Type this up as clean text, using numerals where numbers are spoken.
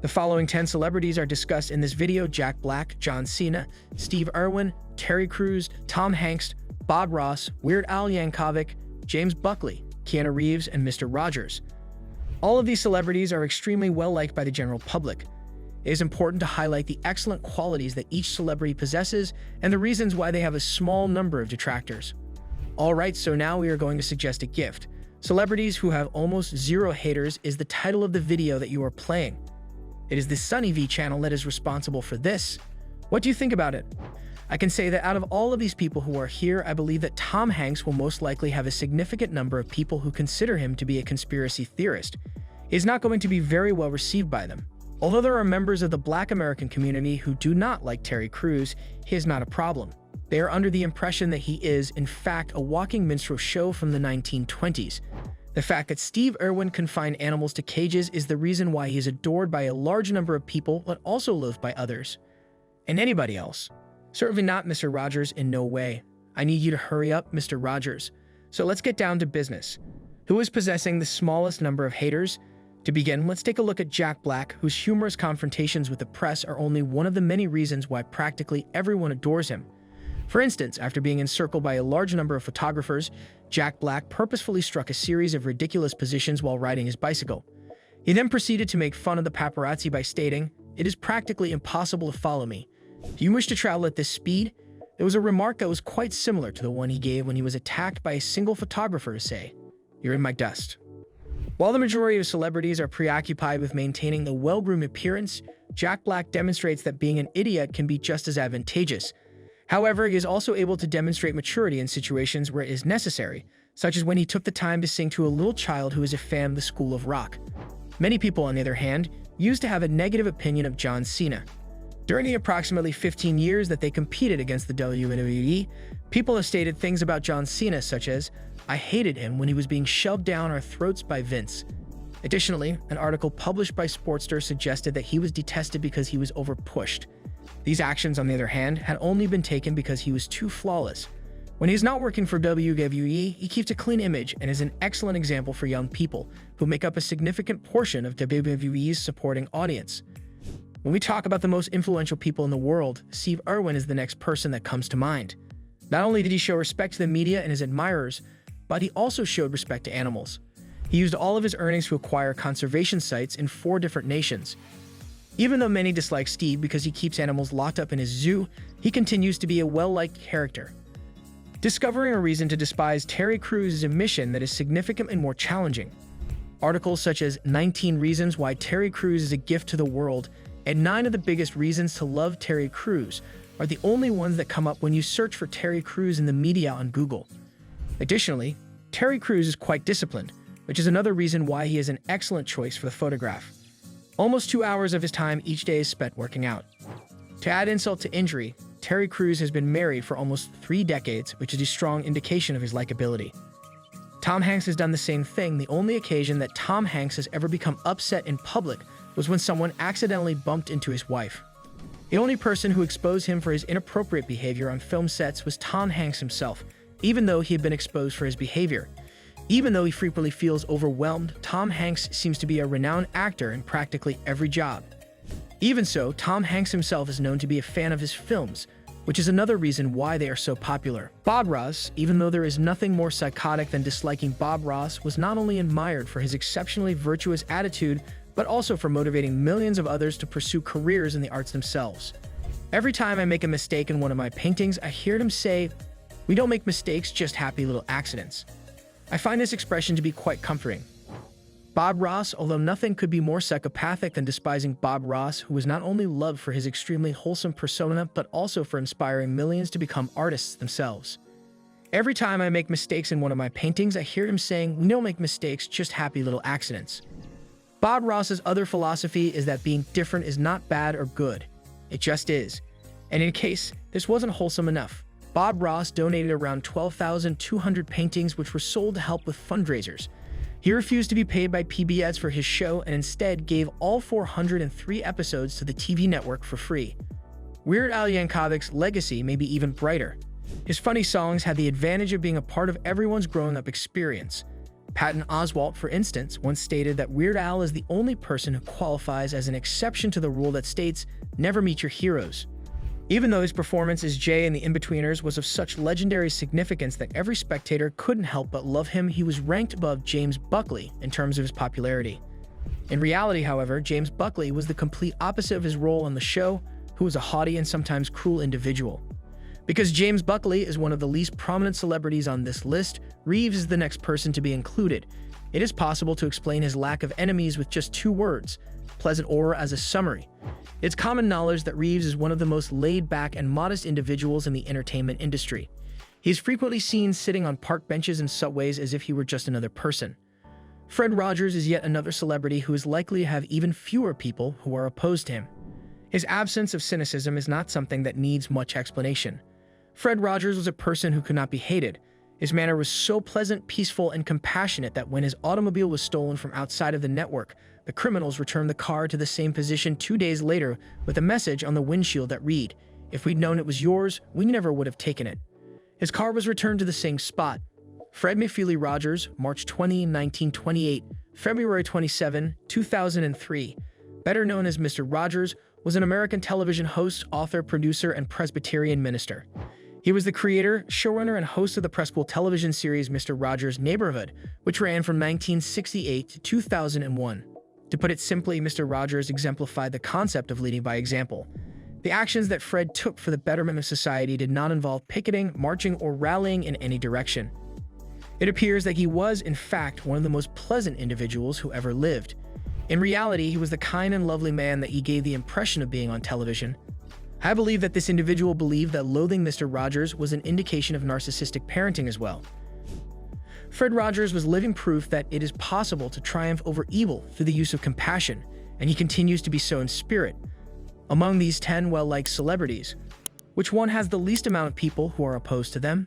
The following 10 celebrities are discussed in this video: Jack Black, John Cena, Steve Irwin, Terry Crews, Tom Hanks, Bob Ross, Weird Al Yankovic, James Buckley, Keanu Reeves, and Mr. Rogers. All of these celebrities are extremely well-liked by the general public. It is important to highlight the excellent qualities that each celebrity possesses and the reasons why they have a small number of detractors. Alright, so now we are going to suggest a gift. Celebrities who have almost zero haters is the title of the video that you are playing. It is the Sunny V channel that is responsible for this. What do you think about it? I can say that out of all of these people who are here, I believe that Tom Hanks will most likely have a significant number of people who consider him to be a conspiracy theorist. He is not going to be very well received by them. Although there are members of the Black American community who do not like Terry Crews, he is not a problem. They are under the impression that he is, in fact, a walking minstrel show from the 1920s. The fact that Steve Irwin confined animals to cages is the reason why he is adored by a large number of people, but also loathed by others. And anybody else. Certainly not Mr. Rogers, in no way. I need you to hurry up, Mr. Rogers. So let's get down to business. Who is possessing the smallest number of haters? To begin, let's take a look at Jack Black, whose humorous confrontations with the press are only one of the many reasons why practically everyone adores him. For instance, after being encircled by a large number of photographers, Jack Black purposefully struck a series of ridiculous positions while riding his bicycle. He then proceeded to make fun of the paparazzi by stating, "It is practically impossible to follow me. Do you wish to travel at this speed?" There was a remark that was quite similar to the one he gave when he was attacked by a single photographer to say, "You're in my dust." While the majority of celebrities are preoccupied with maintaining a well-groomed appearance, Jack Black demonstrates that being an idiot can be just as advantageous. However, he is also able to demonstrate maturity in situations where it is necessary, such as when he took the time to sing to a little child who is a fan of the School of Rock. Many people, on the other hand, used to have a negative opinion of John Cena. During the approximately 15 years that they competed against the WWE, people have stated things about John Cena such as, "I hated him when he was being shoved down our throats by Vince." Additionally, an article published by Sportster suggested that he was detested because he was overpushed. These actions, on the other hand, had only been taken because he was too flawless. When he is not working for WWE, he keeps a clean image and is an excellent example for young people, who make up a significant portion of WWE's supporting audience. When we talk about the most influential people in the world, Steve Irwin is the next person that comes to mind. Not only did he show respect to the media and his admirers, but he also showed respect to animals. He used all of his earnings to acquire conservation sites in 4 different nations. Even though many dislike Steve because he keeps animals locked up in his zoo, he continues to be a well-liked character. Discovering a reason to despise Terry Crews is a mission that is significantly more challenging. Articles such as 19 Reasons Why Terry Crews is a Gift to the World and 9 of the Biggest Reasons to Love Terry Crews are the only ones that come up when you search for Terry Crews in the media on Google. Additionally, Terry Crews is quite disciplined, which is another reason why he is an excellent choice for the photograph. Almost 2 hours of his time each day is spent working out. To add insult to injury, Terry Crews has been married for almost 3 decades, which is a strong indication of his likability. Tom Hanks has done the same thing. The only occasion that Tom Hanks has ever become upset in public was when someone accidentally bumped into his wife. The only person who exposed him for his inappropriate behavior on film sets was Tom Hanks himself, even though he had been exposed for his behavior. Even though he frequently feels overwhelmed, Tom Hanks seems to be a renowned actor in practically every job. Even so, Tom Hanks himself is known to be a fan of his films, which is another reason why they are so popular. Bob Ross, even though there is nothing more psychotic than disliking Bob Ross, was not only admired for his exceptionally virtuous attitude, but also for motivating millions of others to pursue careers in the arts themselves. Every time I make a mistake in one of my paintings, I hear him say, "We don't make mistakes, just happy little accidents." I find this expression to be quite comforting. Bob Ross, although nothing could be more psychopathic than despising Bob Ross, who was not only loved for his extremely wholesome persona, but also for inspiring millions to become artists themselves. Every time I make mistakes in one of my paintings, I hear him saying, "We don't make mistakes, just happy little accidents." Bob Ross's other philosophy is that being different is not bad or good. It just is. And in case this wasn't wholesome enough, Bob Ross donated around 12,200 paintings which were sold to help with fundraisers. He refused to be paid by PBS for his show and instead gave all 403 episodes to the TV network for free. Weird Al Yankovic's legacy may be even brighter. His funny songs had the advantage of being a part of everyone's growing up experience. Patton Oswalt, for instance, once stated that Weird Al is the only person who qualifies as an exception to the rule that states, "Never meet your heroes." Even though his performance as Jay in The Inbetweeners was of such legendary significance that every spectator couldn't help but love him, he was ranked above James Buckley in terms of his popularity. In reality, however, James Buckley was the complete opposite of his role on the show, who was a haughty and sometimes cruel individual. Because James Buckley is one of the least prominent celebrities on this list, Reeves is the next person to be included. It is possible to explain his lack of enemies with just 2 words, pleasant aura, as a summary. It's common knowledge that Reeves is one of the most laid-back and modest individuals in the entertainment industry. He is frequently seen sitting on park benches and subways as if he were just another person. Fred Rogers is yet another celebrity who is likely to have even fewer people who are opposed to him. His absence of cynicism is not something that needs much explanation. Fred Rogers was a person who could not be hated. His manner was so pleasant, peaceful, and compassionate that when his automobile was stolen from outside of the network, the criminals returned the car to the same position 2 days later with a message on the windshield that read, "If we'd known it was yours, we never would have taken it." His car was returned to the same spot. Fred McFeely Rogers, March 20, 1928, February 27, 2003, better known as Mr. Rogers, was an American television host, author, producer, and Presbyterian minister. He was the creator, showrunner, and host of the Preschool television series Mr. Rogers' Neighborhood, which ran from 1968 to 2001. To put it simply, Mr. Rogers exemplified the concept of leading by example. The actions that Fred took for the betterment of society did not involve picketing, marching, or rallying in any direction. It appears that he was, in fact, one of the most pleasant individuals who ever lived. In reality, he was the kind and lovely man that he gave the impression of being on television. I believe that this individual believed that loathing Mr. Rogers was an indication of narcissistic parenting as well. Fred Rogers was living proof that it is possible to triumph over evil through the use of compassion, and he continues to be so in spirit. Among these 10 well-liked celebrities, which one has the least amount of people who are opposed to them?